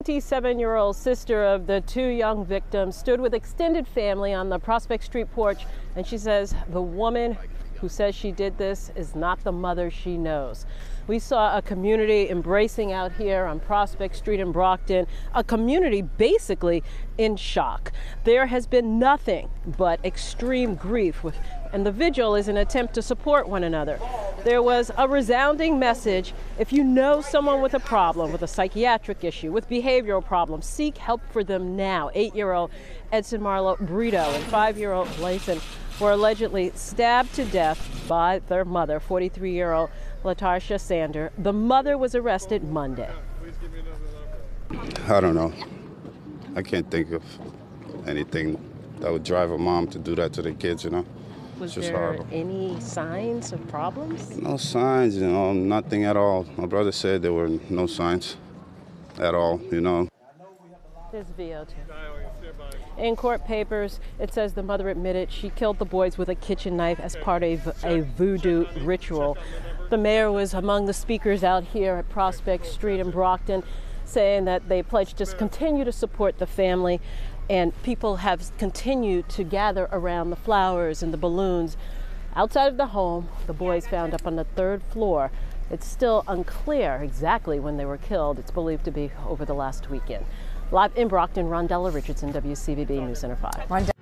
27-year-old sister of the two young victims stood with extended family on the Prospect Street porch, and she says the woman who says she did this is not the mother she knows. We saw a community embracing out here on Prospect Street in Brockton, a community basically in shock. There has been nothing but extreme grief, and the vigil is an attempt to support one another. There was a resounding message: if you know someone with a problem, with a psychiatric issue, with behavioral problems, seek help for them now. 8-year-old Edson Marlo Brito and 5-year-old Blayson were allegedly stabbed to death by their mother, 43-year-old Latasha Sander. The mother was arrested Monday. I don't know. I can't think of anything that would drive a mom to do that to their kids, you know? Was there any signs of problems? No signs, you know, nothing at all. My brother said there were no signs at all, you know. There's VO2. In court papers, it says the mother admitted she killed the boys with a kitchen knife as part of a voodoo ritual. The mayor was among the speakers out here at Prospect Street in Brockton, saying that they pledged to continue to support the family, and people have continued to gather around the flowers and the balloons. Outside of the home, the boys found up on the 3rd floor. It's still unclear exactly when they were killed. It's believed to be over the last weekend. Live in Brockton, Rondella Richardson, WCVB News Center 5.